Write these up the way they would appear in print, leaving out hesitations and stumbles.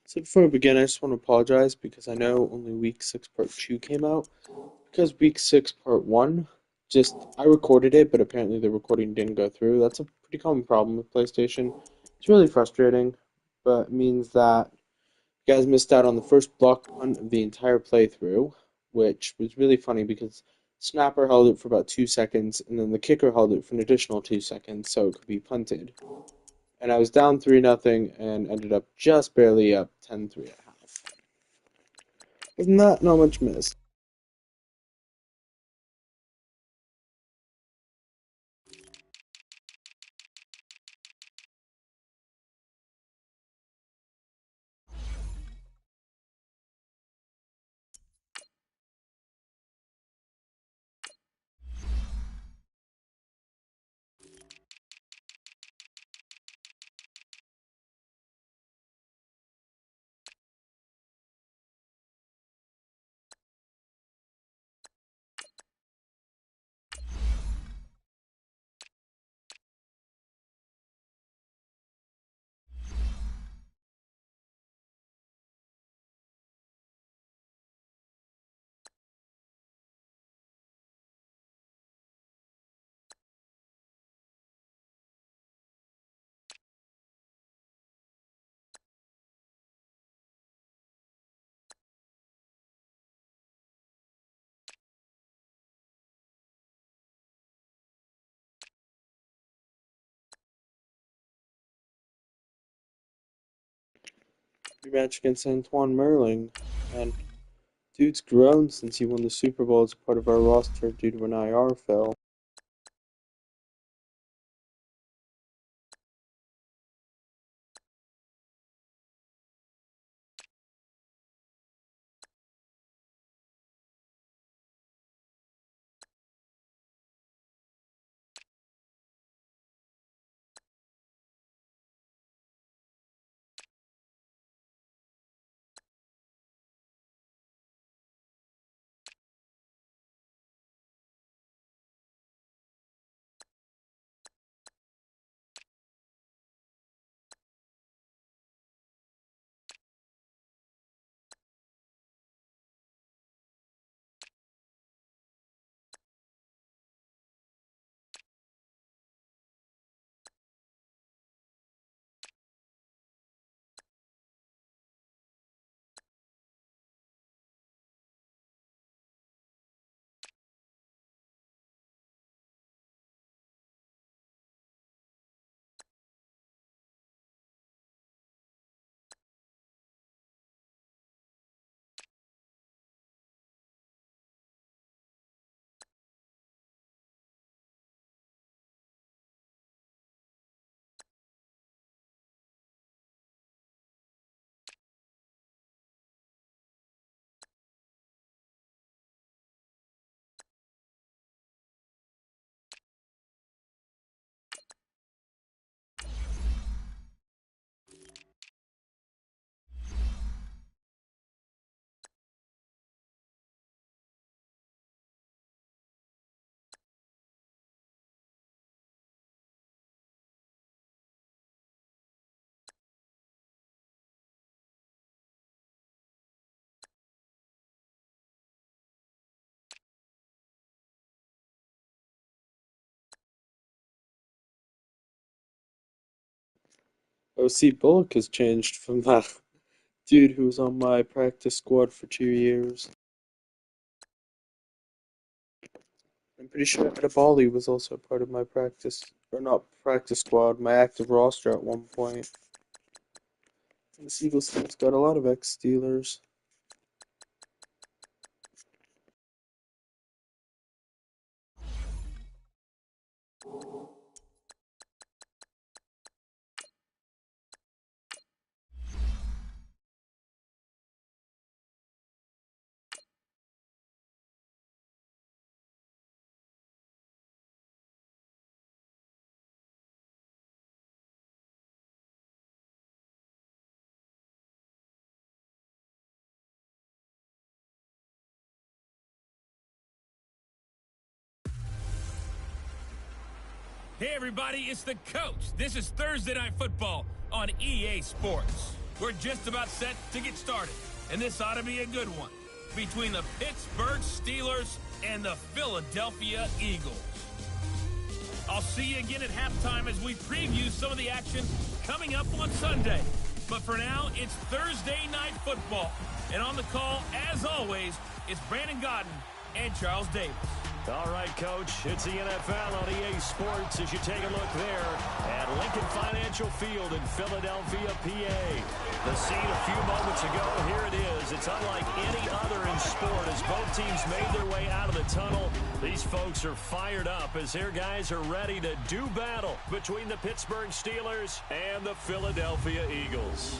So before we begin, I just want to apologize because I know only week 6 part 2 came out. Because week 6 part 1, I recorded it, but apparently the recording didn't go through. That's a pretty common problem with PlayStation. It's really frustrating, but it means that you guys missed out on the first block punt of the entire playthrough, which was really funny because Snapper held it for about 2 seconds, and then the kicker held it for an additional 2 seconds, so it could be punted. And I was down 3-0 and ended up just barely up 10-3 at half. Isn't that not much missed? Rematch against Antoine Merling, and dude's grown since he won the Super Bowl as part of our roster due to an IR fail. OC Bullock has changed from that dude who was on my practice squad for 2 years. I'm pretty sure Edabali was also part of my practice, or not practice squad, my active roster at one point. And the Eagles team's got a lot of ex-Steelers. Hey everybody, it's the coach. This is Thursday Night Football on EA Sports. We're just about set to get started, and this ought to be a good one between the Pittsburgh Steelers and the Philadelphia Eagles. I'll see you again at halftime as we preview some of the action coming up on Sunday. But for now, it's Thursday Night Football. And on the call, as always, it's Brandon Godden and Charles Davis. All right, Coach, it's the NFL on EA Sports as you take a look there at Lincoln Financial Field in Philadelphia, PA. The scene a few moments ago, here it is. It's unlike any other in sport as both teams made their way out of the tunnel. These folks are fired up as their guys are ready to do battle between the Pittsburgh Steelers and the Philadelphia Eagles.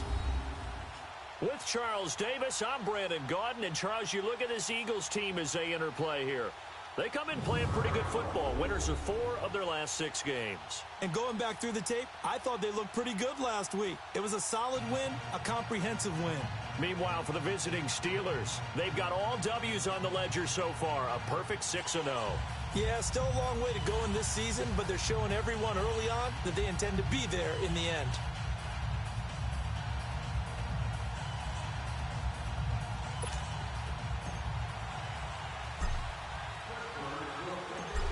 With Charles Davis, I'm Brandon Gaudin. And Charles, you look at this Eagles team as they interplay here. They come in playing pretty good football. Winners of 4 of their last 6 games. And going back through the tape, I thought they looked pretty good last week. It was a solid win, a comprehensive win. Meanwhile, for the visiting Steelers, they've got all W's on the ledger so far, a perfect 6-0. Yeah, still a long way to go in this season, but they're showing everyone early on that they intend to be there in the end.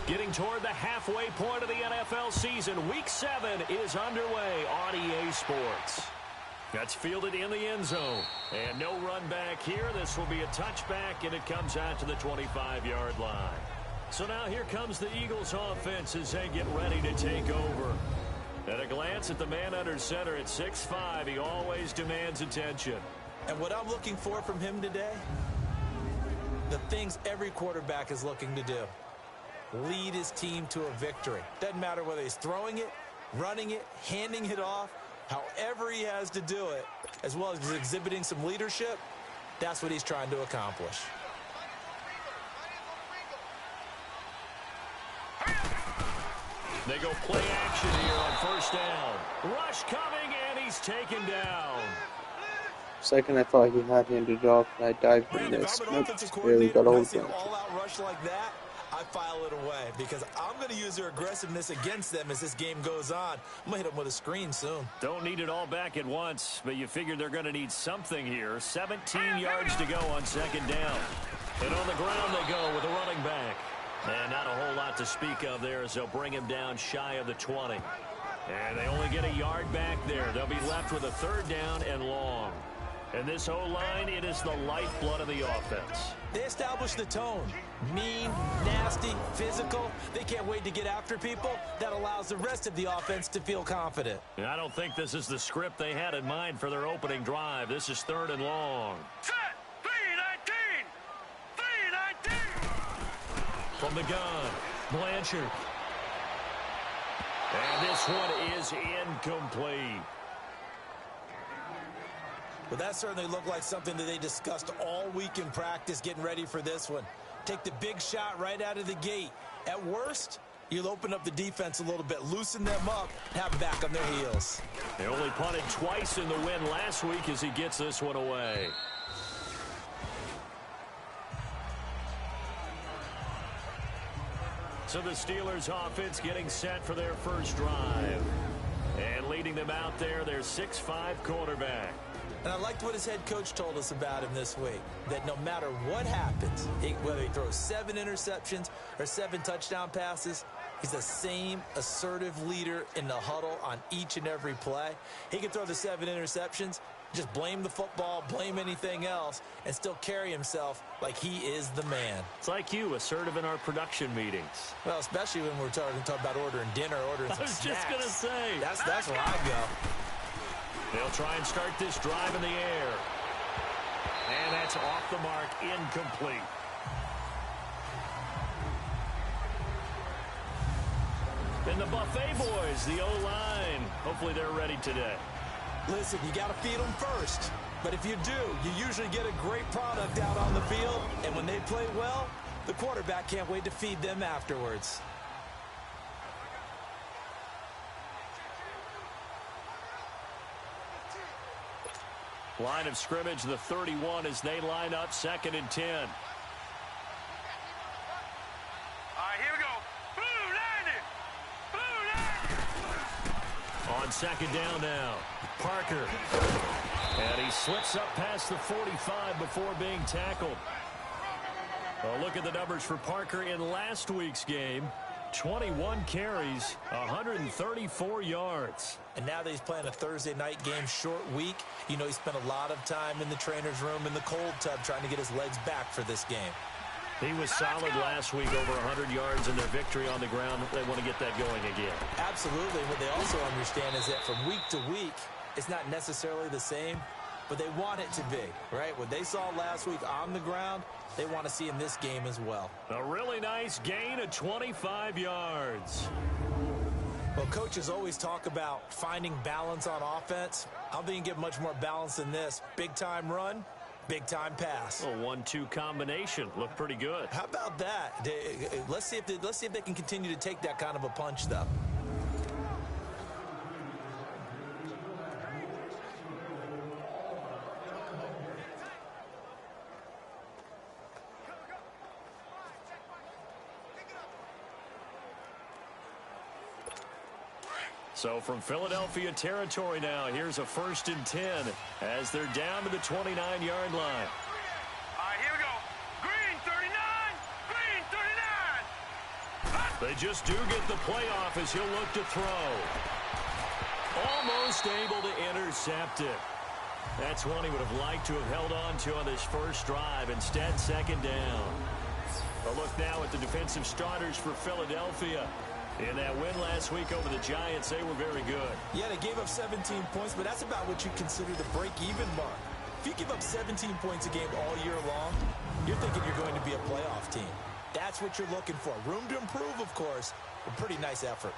Getting toward the halfway point of the NFL season, Week 7 is underway on EA Sports. That's fielded in the end zone. And no run back here. This will be a touchback, and it comes out to the 25-yard line. So now here comes the Eagles offense as they get ready to take over. At a glance at the man under center at 6'5", he always demands attention. And what I'm looking for from him today, the things every quarterback is looking to do. Lead his team to a victory. Doesn't matter whether he's throwing it, running it, handing it off, however he has to do it, as well as exhibiting some leadership, that's what he's trying to accomplish. They go play action here on first down. Rush coming, and he's taken down. Second, I thought he had handed off, and I dived in this. Nope, barely got hold of it. All-out rush like that, I file it away because I'm going to use their aggressiveness against them as this game goes on. I'm going to hit them with a screen soon. Don't need it all back at once, but you figure they're going to need something here. 17 yards to go on second down. And on the ground they go with a running back. And not a whole lot to speak of there as they'll bring him down shy of the 20. And they only get a yard back there. They'll be left with a third down and long. And this O-line, it is the lifeblood of the offense. They establish the tone. Mean, nasty, physical. They can't wait to get after people. That allows the rest of the offense to feel confident. And I don't think this is the script they had in mind for their opening drive. This is third and long. Set! 3-19! 3-19! From the gun, Blanchard. And this one is incomplete. Well, that certainly looked like something that they discussed all week in practice getting ready for this one. Take the big shot right out of the gate. At worst, you'll open up the defense a little bit, loosen them up, have them back on their heels. They only punted twice in the win last week as he gets this one away. So the Steelers offense getting set for their first drive. And leading them out there, their 6'5" quarterback. And I liked what his head coach told us about him this week, that no matter what happens, whether he throws 7 interceptions or 7 touchdown passes, he's the same assertive leader in the huddle on each and every play. He can throw the 7 interceptions, just blame the football, blame anything else, and still carry himself like he is the man. It's like you, assertive in our production meetings. Well, especially when we're talking about ordering dinner, ordering some snacks. I was just going to say. That's where I go. They'll try and start this drive in the air. And that's off the mark, incomplete. And the Buffet boys, the O-line, hopefully they're ready today. Listen, you got to feed them first. But if you do, you usually get a great product out on the field. And when they play well, the quarterback can't wait to feed them afterwards. Line of scrimmage, the 31 as they line up 2nd and 10. All right, here we go. Blue 90! Blue 90! On second down now, Parker. slips up past the 45 before being tackled. Well, look at the numbers for Parker in last week's game. 21 carries, 134 yards. And now that he's playing a Thursday night game, short week, you know he spent a lot of time in the trainer's room in the cold tub trying to get his legs back for this game. He was solid last week, over 100 yards in their victory on the ground. They want to get that going again. Absolutely. What they also understand is that from week to week, it's not necessarily the same, but they want it to be, right? What they saw last week on the ground, they want to see in this game as well. A really nice gain of 25 yards. Well, coaches always talk about finding balance on offense. I don't think you can get much more balance than this. Big-time run, big-time pass. A 1-2 combination. Looked pretty good. How about that? Let's see if they can continue to take that kind of a punch, though. So from Philadelphia territory now, here's a 1st and 10 as they're down to the 29-yard line. All right, here we go. Green 39, green 39. They just do get the playoff as he'll look to throw. Almost able to intercept it. That's one he would have liked to have held on to on this first drive. Instead, 2nd down. A look now at the defensive starters for Philadelphia. In that win last week over the Giants, they were very good. Yeah, they gave up 17 points, but that's about what you consider the break-even mark. If you give up 17 points a game all year long, you're thinking you're going to be a playoff team. That's what you're looking for. Room to improve, of course, but pretty nice effort.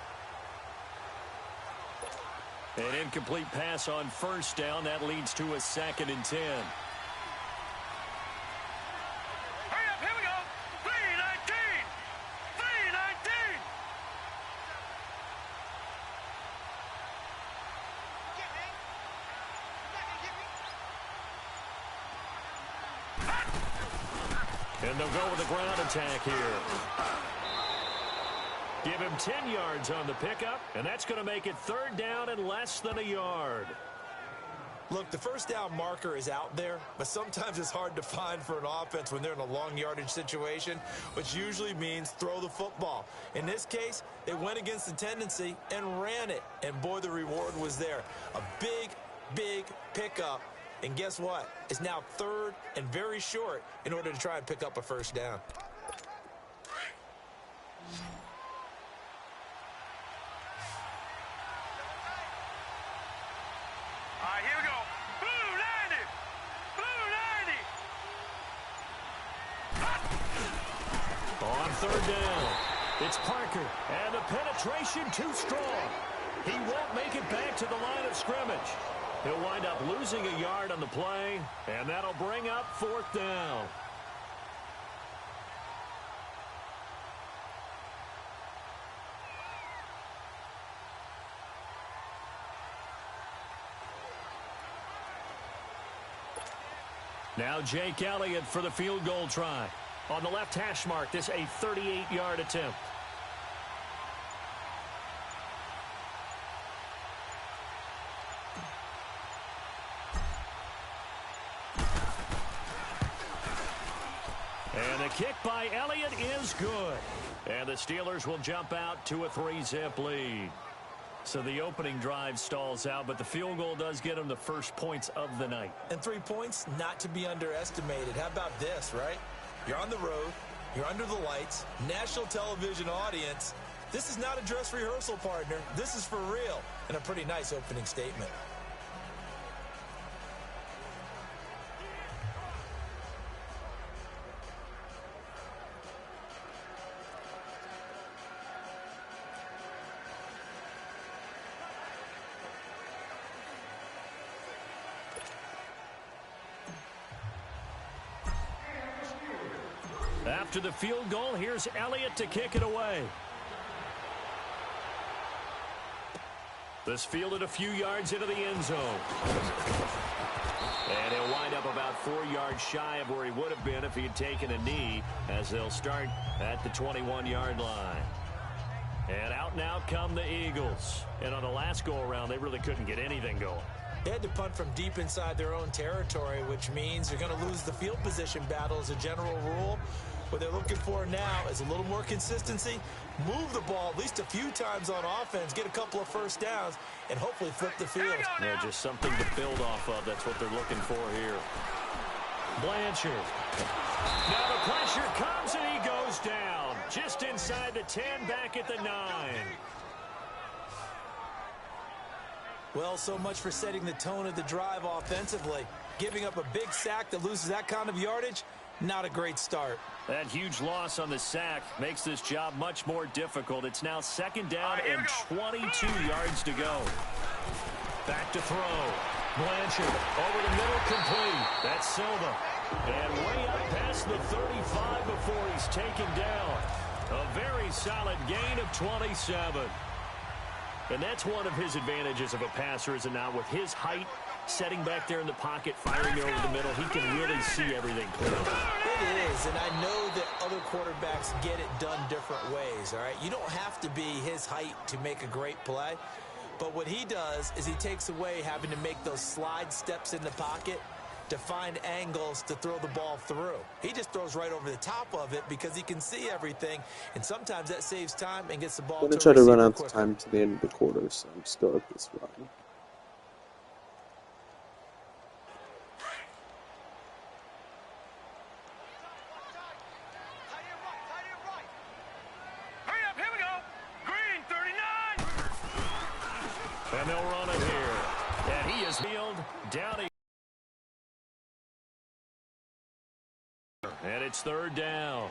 An incomplete pass on 1st down. That leads to a 2nd and 10. Hurry up, here we go. 319, 319. And they'll go with a ground attack here. Give him 10 yards on the pickup, and that's going to make it 3rd down and less than a yard. Look, the 1st down marker is out there, but sometimes it's hard to find for an offense when they're in a long yardage situation, which usually means throw the football. In this case, they went against the tendency and ran it, and boy, the reward was there. A big, big pickup, and guess what? It's now 3rd and very short in order to try and pick up a 1st down. All right, here we go. Blue 90, blue 90. On 3rd down, it's Parker, and the penetration too strong. He won't make it back to the line of scrimmage. He'll wind up losing a yard on the play, and that'll bring up 4th down. Now Jake Elliott for the field goal try. On the left hash mark, this a 38-yard attempt. And the kick by Elliott is good. And the Steelers will jump out to a 3-zip lead. So the opening drive stalls out, but the field goal does get them the first points of the night. And 3 points, not to be underestimated. How about this, right? You're on the road. You're under the lights. National television audience. This is not a dress rehearsal, partner. This is for real. And a pretty nice opening statement. After the field goal, here's Elliott to kick it away. This fielded a few yards into the end zone. And he'll wind up about 4 yards shy of where he would have been if he had taken a knee, as they'll start at the 21-yard line. And out now come the Eagles. And on the last go-around, they really couldn't get anything going. They had to punt from deep inside their own territory, which means you're going to lose the field position battle as a general rule. What they're looking for now is a little more consistency, move the ball at least a few times on offense, get a couple of first downs, and hopefully flip the field. Yeah, just something to build off of. That's what they're looking for here. Blanchard. Now the pressure comes and he goes down. Just inside the 10, back at the 9. Well, so much for setting the tone of the drive offensively. Giving up a big sack that loses that kind of yardage, not a great start. That huge loss on the sack makes this job much more difficult. It's now 2nd down and 22 yards to go. Back to throw. Blanchard over the middle, complete. That's Silva. And way up past the 35 before he's taken down. A very solid gain of 27. And that's one of his advantages of a passer, is it not? With his height, setting back there in the pocket, firing over the middle, he can really see everything clearly. It is, and I know that other quarterbacks get it done different ways, all right? You don't have to be his height to make a great play. But what he does is he takes away having to make those slide steps in the pocket to find angles to throw the ball through. He just throws right over the top of it because he can see everything, and sometimes that saves time and gets the ball to a receiver I'm going to try to run out quicker. the time to the end of the quarter, so I'm just going to this run. Hurry up, here we go. Green 39. And they'll run it here. And he is nailed down. And it's 3rd down.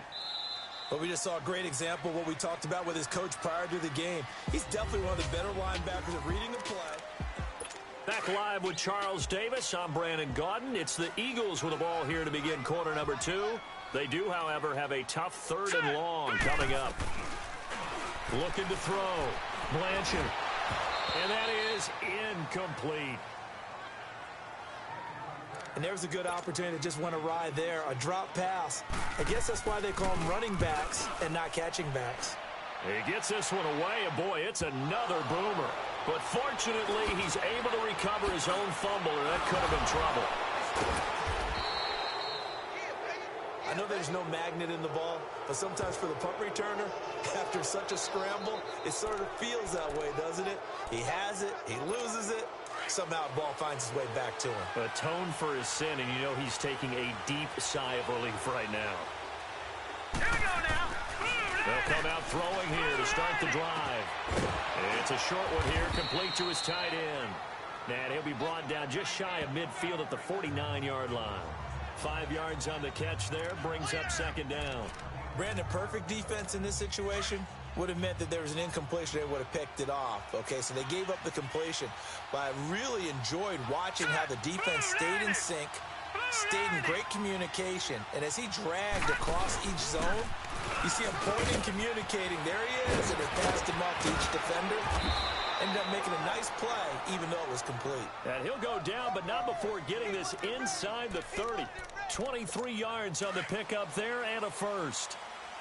But we just saw a great example of what we talked about with his coach prior to the game. He's definitely one of the better linebackers at reading the play. Back live with Charles Davis. I'm Brandon Gaudin. It's the Eagles with the ball here to begin quarter number 2. They do, however, have a tough 3rd and long coming up. Looking to throw. Blanchard. And that is incomplete. And there's a good opportunity to just went awry there. A drop pass. I guess that's why they call them running backs and not catching backs. He gets this one away, and boy, it's another boomer. But fortunately, he's able to recover his own fumble, or that could have been trouble. I know there's no magnet in the ball, but sometimes for the punt returner, after such a scramble, it sort of feels that way, doesn't it? He has it, he loses it, somehow the ball finds its way back to him. Atone for his sin, and you know he's taking a deep sigh of relief right now. Here we go now. They'll come out throwing here to start the drive. It's a short one here, complete to his tight end. And he'll be brought down just shy of midfield at the 49-yard line. 5 yards on the catch there, brings up 2nd down. Brandon, perfect defense in this situation would have meant that there was an incompletion. They would have picked it off. Okay, so they gave up the completion. But I really enjoyed watching how the defense stayed in sync, stayed in great communication. And as he dragged across each zone, you see him pointing, communicating. There he is, and they passed him off to each defender. Ended up making a nice play, even though it was complete. And he'll go down, but not before getting this inside the 30. 23 yards on the pickup there, and a first.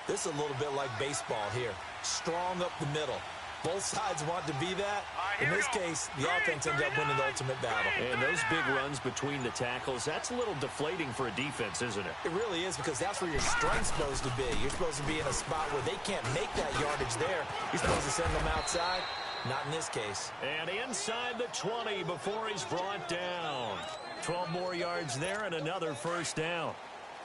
This is a little bit like baseball here. Strong up the middle. Both sides want to be that. In this case, the offense ends up winning the ultimate battle. And those big runs between the tackles, that's a little deflating for a defense, isn't it? It really is, because that's where your strength's supposed to be. You're supposed to be in a spot where they can't make that yardage there. You're supposed to send them outside. Not in this case. And inside the 20 before he's brought down. 12 more yards there and another first down.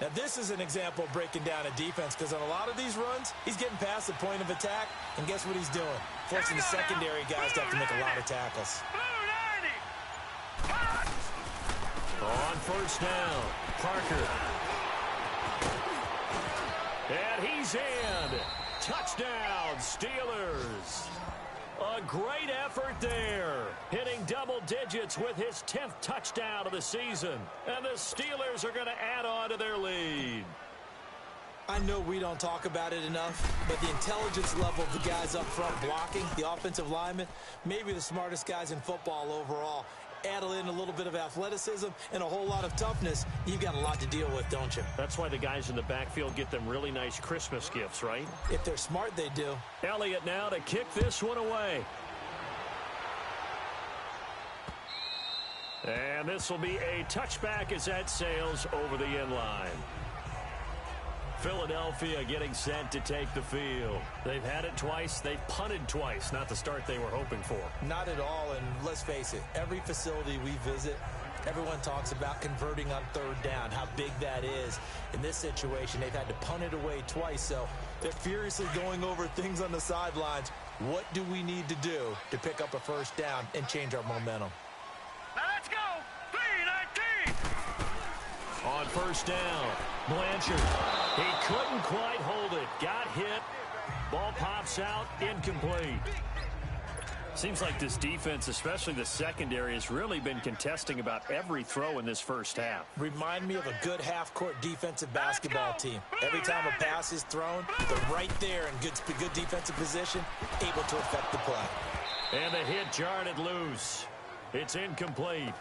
Now, this is an example of breaking down a defense, because on a lot of these runs, he's getting past the point of attack, and guess what he's doing? Forcing the secondary guys to have to make a lot of tackles. On first down, Parker. And he's in. Touchdown, Steelers. A great effort there, hitting double digits with his 10th touchdown of the season. And the Steelers are going to add on to their lead. I know we don't talk about it enough, but the intelligence level of the guys up front blocking, the offensive linemen, maybe the smartest guys in football overall. Add in a little bit of athleticism and a whole lot of toughness, you've got a lot to deal with, don't you? That's why the guys in the backfield get them really nice Christmas gifts, right? If they're smart, they do. Elliott now to kick this one away. And this will be a touchback as that sails over the inline. Philadelphia getting set to take the field. They've had it twice. They've punted twice. Not the start they were hoping for. Not at all, and let's face it, every facility we visit, everyone talks about converting on third down, how big that is. In this situation, they've had to punt it away twice, so they're furiously going over things on the sidelines. What do we need to do to pick up a first down and change our momentum? Now let's go. 3-19. On first down, Blanchard. He couldn't quite hold it. Got hit. Ball pops out. Incomplete. Seems like this defense, especially the secondary, has really been contesting about every throw in this first half. Remind me of a good half-court defensive basketball team. Every time a pass is thrown, they're right there in good defensive position, able to affect the play. And the hit jarred it loose. It's incomplete.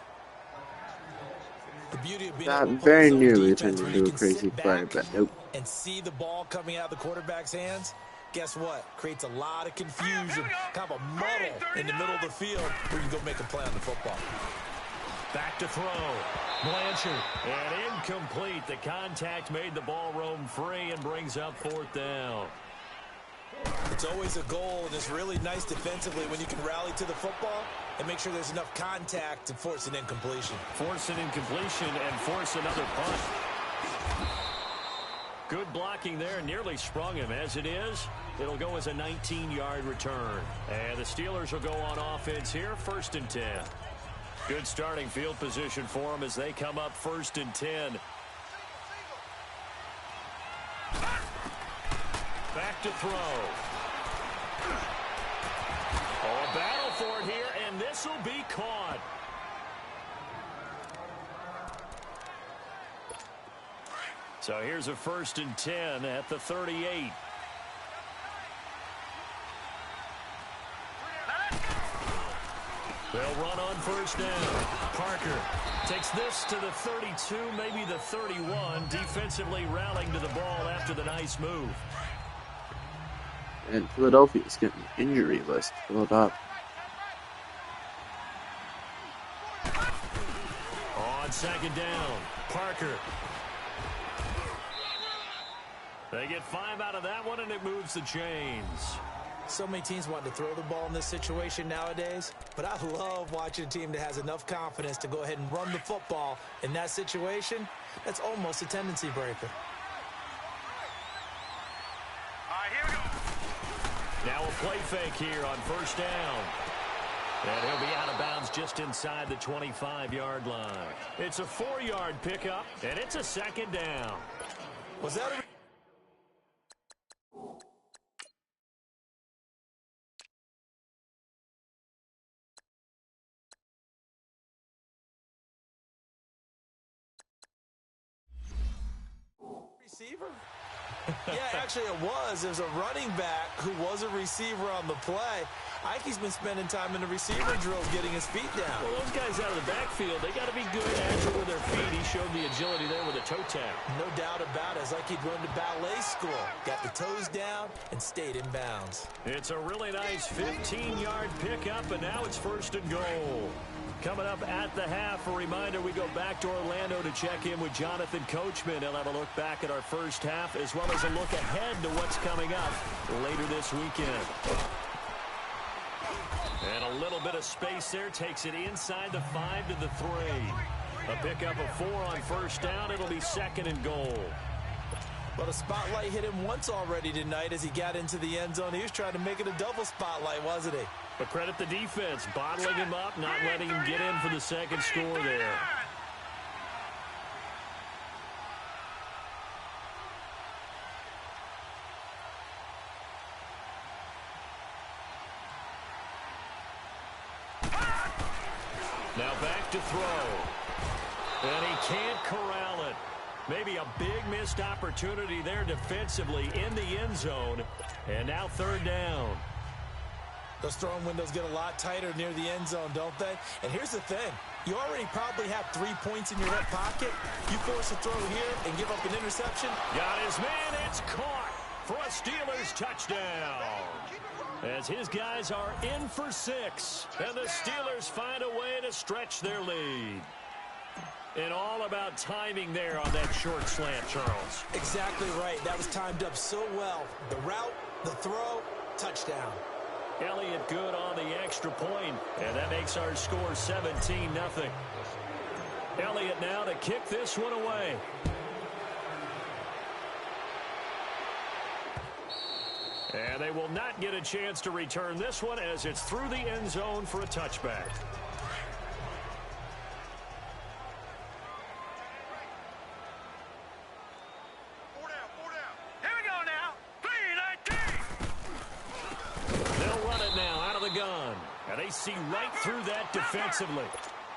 The beauty of being That able to very play nearly defense turned where into you a can crazy sit play, back but nope. and see the ball coming out of the quarterback's hands. Guess what? Creates a lot of confusion, kind of a muddle in the middle of the field where you go make a play on the football. Back to throw. Blanchard. And incomplete. The contact made the ball roam free and brings up fourth down. It's always a goal, and it's really nice defensively when you can rally to the football and make sure there's enough contact to force an incompletion. Force an incompletion and force another punt. Good blocking there, nearly sprung him. As it is, it'll go as a 19-yard return. And the Steelers will go on offense here, 1st and 10. Good starting field position for them as they come up 1st and 10. Back to throw. Oh, a battle for it here, and this will be caught. So here's a 1st and 10 at the 38. They'll run on first down. Parker takes this to the 32, maybe the 31, defensively rallying to the ball after the nice move. And Philadelphia's getting the injury list filled up. On 2nd down, Parker. They get 5 out of that one, and it moves the chains. So many teams want to throw the ball in this situation nowadays, but I love watching a team that has enough confidence to go ahead and run the football. In that situation, that's almost a tendency breaker. All right, here we go. Now a play fake here on first down. And he'll be out of bounds just inside the 25-yard line. It's a 4-yard pickup, and it's a 2nd down. Was that a receiver? Yeah, actually it was. There's a running back who was a receiver on the play. Ike's been spending time in the receiver drills getting his feet down. Well, those guys out of the backfield, they got to be good, agile with their feet. He showed the agility there with a toe tap. No doubt about it. It's like he'd run to ballet school. Got the toes down and stayed in bounds. It's a really nice 15-yard pickup, and now it's 1st and goal. Coming up at the half, a reminder, we go back to Orlando to check in with Jonathan Coachman. He'll have a look back at our first half, as well as a look ahead to what's coming up later this weekend. And a little bit of space there, takes it inside the 5 to the 3. A pickup of 4 on first down. It'll be 2nd and goal. Well, the spotlight hit him once already tonight as he got into the end zone. He was trying to make it a double spotlight, wasn't he? But credit the defense, bottling him up, not letting him get in for the second score there. Now back to throw. And he can't corral it. Maybe a big missed opportunity there defensively in the end zone. And now 3rd down. Those throwing windows get a lot tighter near the end zone, don't they? And here's the thing. You already probably have 3 points in your hip pocket. You force a throw here and give up an interception. Got his man. It's caught. for a Steelers touchdown. As his guys are in for 6, and the Steelers find a way to stretch their lead. And all about timing there on that short slant, Charles. Exactly right. That was timed up so well. The route, the throw, touchdown. Elliott good on the extra point, and that makes our score 17-0. Elliott now to kick this one away. And they will not get a chance to return this one as it's through the end zone for a touchback. Here we go now. 3-19. They'll run it now out of the gun. And they see right through that defensively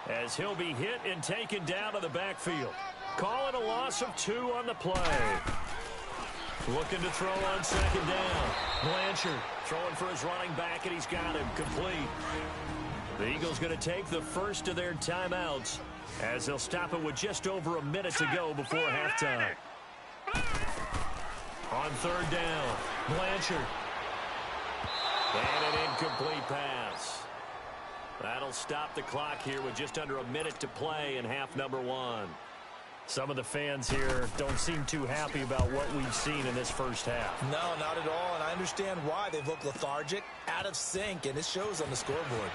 as he'll be hit and taken down to the backfield. Call it a loss of 2 on the play. Looking to throw on second down. Blanchard throwing for his running back, and he's got him complete. The Eagles going to take the first of their timeouts as they'll stop it with just over a minute to go before halftime. On third down, Blanchard. And an incomplete pass. That'll stop the clock here with just under a minute to play in half number 1. Some of the fans here don't seem too happy about what we've seen in this first half. No, not at all, and I understand why. They've looked lethargic, out of sync, and it shows on the scoreboard.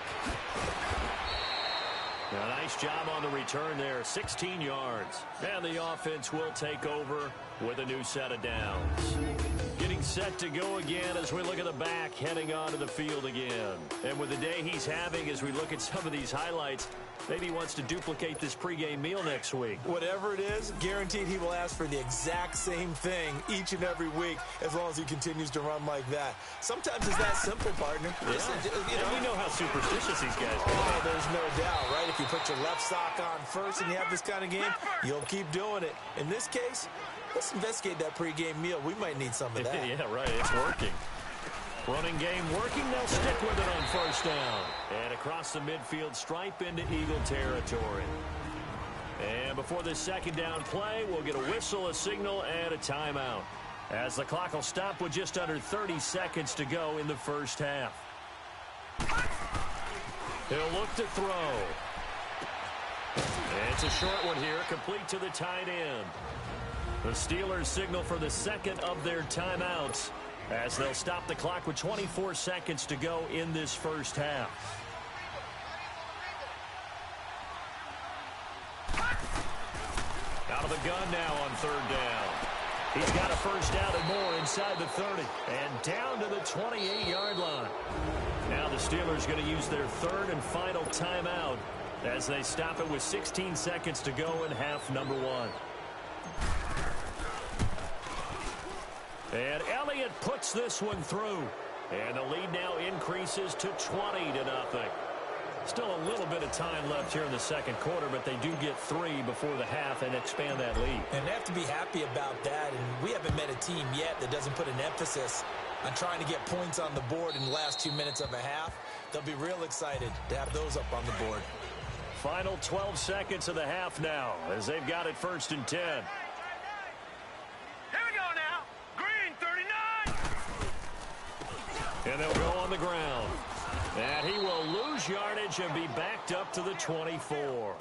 A nice job on the return there, 16 yards. And the offense will take over with a new set of downs. Getting set to go again as we look at the back, heading onto the field again. And with the day he's having, as we look at some of these highlights, maybe he wants to duplicate this pregame meal next week. Whatever it is, guaranteed he will ask for the exact same thing each and every week as long as he continues to run like that. Sometimes it's that simple, partner. Yeah. Listen, And we know how superstitious these guys are. Oh, there's no doubt, right? If you put your left sock on first and you have this kind of game, you'll keep doing it. In this case, let's investigate that pregame meal. We might need some of that. Yeah, right. It's working. Running game working. They'll stick with it on first down. And across the midfield stripe into Eagle territory. And before this second down play, we'll get a whistle, a signal, and a timeout. As the clock will stop with just under 30 seconds to go in the first half. He'll look to throw. And it's a short one here, complete to the tight end. The Steelers signal for the second of their timeouts as they'll stop the clock with 24 seconds to go in this first half. Out of the gun now on third down. He's got a first down and more inside the 30 and down to the 28-yard line. Now the Steelers going to use their third and final timeout as they stop it with 16 seconds to go in half number 1. And Elliott puts this one through. And the lead now increases to 20-0. Still a little bit of time left here in the second quarter, but they do get 3 before the half and expand that lead. And they have to be happy about that. And we haven't met a team yet that doesn't put an emphasis on trying to get points on the board in the last 2 minutes of a half. They'll be real excited to have those up on the board. Final 12 seconds of the half now as they've got it first and 10. Here we go now. Green 39. And they'll go on the ground. And he will lose yardage and be backed up to the 24.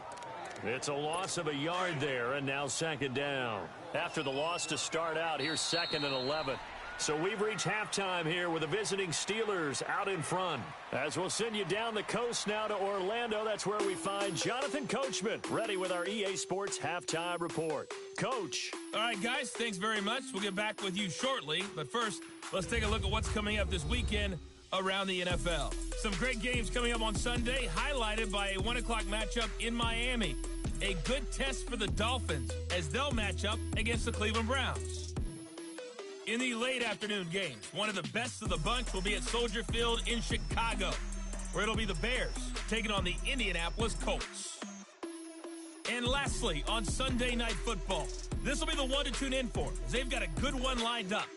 It's a loss of a yard there, and now second down. After the loss to start out, here's second and 11. So we've reached halftime here with the visiting Steelers out in front. As we'll send you down the coast now to Orlando, that's where we find Jonathan Coachman, ready with our EA Sports Halftime Report. Coach. All right, guys, thanks very much. We'll get back with you shortly. But first, let's take a look at what's coming up this weekend around the NFL. Some great games coming up on Sunday, highlighted by a 1 o'clock matchup in Miami. A good test for the Dolphins as they'll match up against the Cleveland Browns. In the late afternoon games, one of the best of the bunch will be at Soldier Field in Chicago, where it'll be the Bears taking on the Indianapolis Colts. And lastly, on Sunday Night Football, this will be the one to tune in for, as they've got a good one lined up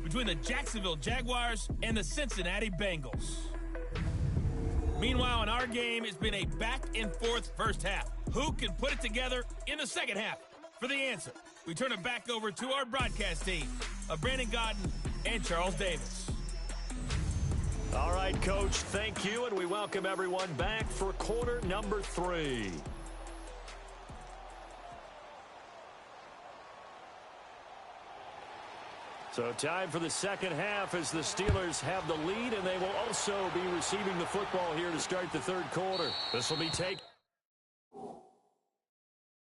between the Jacksonville Jaguars and the Cincinnati Bengals. Meanwhile, in our game, it's been a back-and-forth first half. Who can put it together in the second half? For the answer, we turn it back over to our broadcast team of Brandon Godden and Charles Davis. All right, Coach, thank you, and we welcome everyone back for quarter number 3. So time for the second half as the Steelers have the lead, and they will also be receiving the football here to start the third quarter. This will be taken.